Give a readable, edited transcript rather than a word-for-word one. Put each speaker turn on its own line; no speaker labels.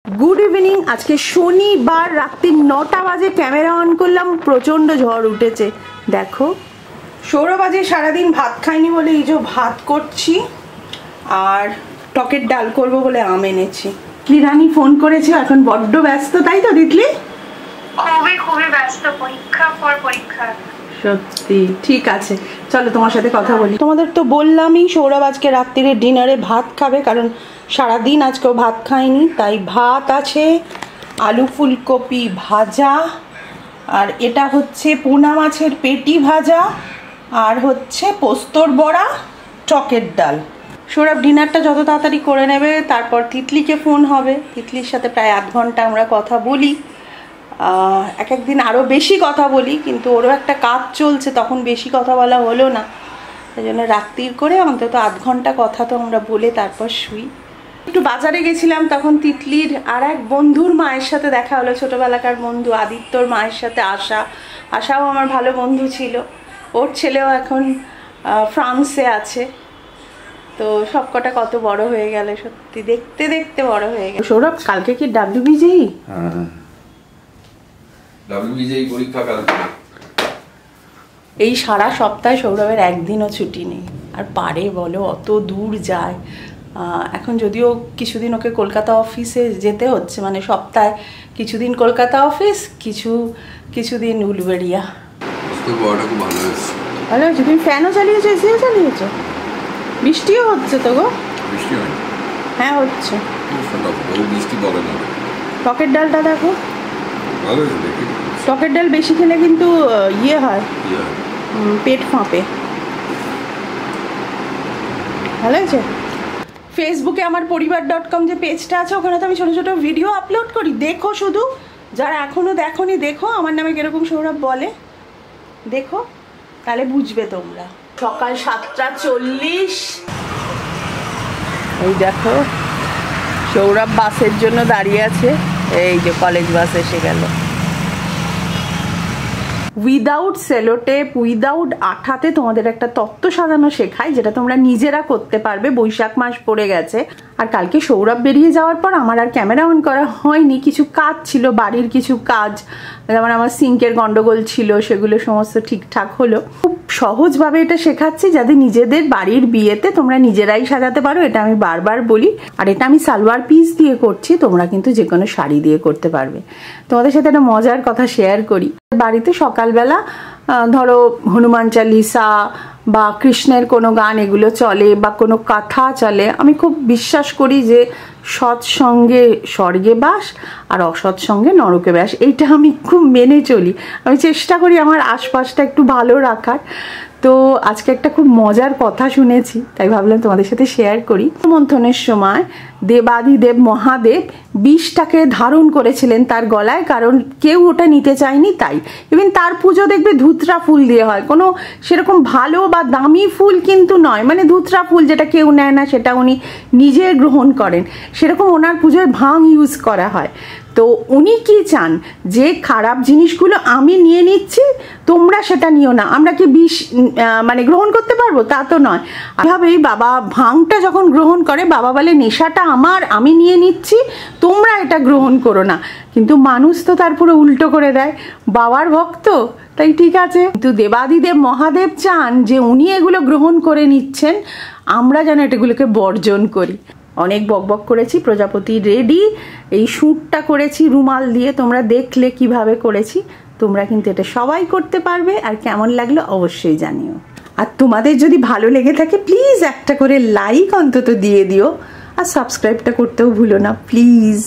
Good evening. आज के शनिवार रात्रि 9टा बाजे कैमरा ऑन करलाम, प्रचंड झड़ उठेছে। देखो सौरभ आज सारा दिन भात खायনি बोले এই যে ভাত করছি আর টকের ডাল করব বলে আম এনেছি। লিরানি ফোন করেছে, এখন বড্ড ব্যস্ত তাই তো দিতলি?
খুবই খুবই ব্যস্ত, পরীক্ষার পর পরীক্ষা।
সত্যি ঠিক আছে, চলো তোমার সাথে কথা বলি। তোমাদের তো বললামই সৌরভ আজকে রাত্রিরে ডিনারে ভাত খাবে, কারণ সারা দিন আজকেও ভাত খায়নি। তাই ভাত আছে, আলু ফুলকপি ভাজা, আর এটা হচ্ছে পোনা মাছের পেটি ভাজা, আর হচ্ছে পোস্তর বড়া, টকের ডাল। সৌরভ ডিনারটা যত তাড়াতাড়ি করে নেবে, তারপর তিতলিকে ফোন হবে। তিতলির সাথে প্রায় আধ ঘন্টা আমরা কথা বলি, এক একদিন আরও বেশি কথা বলি, কিন্তু ওরও একটা কাজ চলছে, তখন বেশি কথা বলা হলো না। সেই জন্য রাত্রির করে অন্তত আধ ঘন্টা কথা তো আমরা বলে তারপর শুই। একটু বাজারে গেছিলাম, তখন তিতলির আর এক বন্ধুর মায়ের সাথে দেখা হলো, ছোটোবেলাকার বন্ধু আদিত্যর মায়ের সাথে। আশাও আমার ভালো বন্ধু ছিল, ওর ছেলেও এখন ফ্রান্সে আছে। তো সবকটা কত বড় হয়ে গেল, সত্যি দেখতে দেখতে বড় হয়ে গেল। সৌরভ কালকে কি WBJEE?
WBJEE পরীক্ষা কালকে।
এই সারা সপ্তাহে সৌরভের একদিনও ছুটি নেই, আর পারে বলো অত দূর যায়। এখন যদিও কিছুদিন ওকে কলকাতা অফিসে যেতে হচ্ছে, মানে সপ্তাহে কিছুদিন কলকাতা অফিস, কিছুদিন উলুবেড়িয়া। ভালো হয়েছে, তুমি ফ্যানও চালিয়েছো, এসিও চালিয়েছো? বৃষ্টিও হচ্ছে তো গো?
বৃষ্টি হয়?
হ্যাঁ হচ্ছে।
বৃষ্টি বলে না।
টকের ডালটা দেখো,
ভালো হয়েছে দেখি।
টকের ডাল বেশি খেলে কিন্তু ইয়ে হয়, পেট ফাঁপে। ভালো হয়েছে। ফেসবুকে আমার পরিবার.com যে পেজটা আছে, ওখানে তো আমি ছোটো ছোটো ভিডিও আপলোড করি, দেখো শুধু। যারা এখনও দেখোনি দেখো, আমার নামে কিরকম সৌরভ বলে দেখো, তাহলে বুঝবে তোমরা। সকাল 7:40। এই দেখো সৌরভ বাসের জন্য দাঁড়িয়ে আছে, এই যে কলেজ বাস এসে গেল। উইদাউট সেলোটেপ, উইদাউট আঠাতে তোমাদের একটা তত্ত্ব সাজানো শেখায়, যেটা তোমরা নিজেরা করতে পারবে। বৈশাখ মাস পড়ে গেছে, আর কালকে সৌরভ বেরিয়ে যাওয়ার পর আমার আর ক্যামেরা অন করা হয়নি। কিছু কাজ ছিল, বাড়ির কিছু কাজ, যেমন আমার সিঙ্কের গন্ডগোল ছিল, সেগুলো সমস্ত ঠিকঠাক হলো। খুব সহজভাবে এটা শেখাচ্ছি, যাতে নিজেদের বাড়ির বিয়েতে তোমরা নিজেরাই সাজাতে পারো। এটা আমি বারবার বলি, আর এটা আমি সালোয়ার পিস দিয়ে করছি, তোমরা কিন্তু যে কোনো শাড়ি দিয়ে করতে পারবে। তোমাদের সাথে একটা মজার কথা শেয়ার করি। বাড়িতে সকালবেলা ধরো হনুমান চালিসা বা কৃষ্ণের কোনো গান এগুলো চলে, বা কোনো কথা চলে। আমি খুব বিশ্বাস করি যে সৎসঙ্গে স্বর্গে বাস, আর অসৎসঙ্গে নরকে বাস। এইটা আমি খুব মেনে চলি। আমি চেষ্টা করি আমার আশপাশটা একটু ভালো রাখার। তো আজকে একটা খুব মজার কথা শুনেছি, তাই ভাবলাম তোমাদের সাথে শেয়ার করি। মন্থনের সময় দেবাদিদেব মহাদেব বিষটাকে ধারণ করেছিলেন তার গলায়, কারণ কেউ ওটা নিতে চায়নি। তাই ইভেন তার পুজো দেখবে ধুতরা ফুল দিয়ে হয়, কোনো সেরকম ভালো বা দামি ফুল কিন্তু নয়, মানে ধুতরা ফুল যেটা কেউ নেয় না, সেটা উনি নিজে গ্রহণ করেন। সেরকম ওনার পুজোয় ভাং ইউজ করা হয়। তো উনি কি চান, যে খারাপ জিনিসগুলো আমি নিয়ে নিচ্ছি, তোমরা সেটা নিও না। আমরা কি বিষ মানে গ্রহণ করতে পারবো? তা তো নয়। এভাবেই বাবা ভাংটা যখন গ্রহণ করে, বাবা বলে নেশাটা আমার, আমি নিয়ে নিচ্ছি, তোমরা এটা গ্রহণ করো না। কিন্তু মানুষ তো তার পুরো উল্টো করে দেয়, বাবার ভক্ত, তাই ঠিক আছে। কিন্তু দেবাদিদেব মহাদেব চান যে উনি এগুলো গ্রহণ করে নিচ্ছেন, আমরা যেন এটাগুলোকে বর্জন করি। অনেক বকবক করেছি, প্রজাপতি রেডি। এই শ্যুটটা করেছি রুমাল দিয়ে, তোমরা দেখলে কিভাবে করেছি। তোমরা কিন্তু এটা সবাই করতে পারবে, আর কেমন লাগলো অবশ্যই জানিও। আর তোমাদের যদি ভালো লেগে থাকে, প্লিজ একটা করে লাইক অন্তত দিয়ে দিও, আর সাবস্ক্রাইবটা করতেও ভুলো না প্লিজ।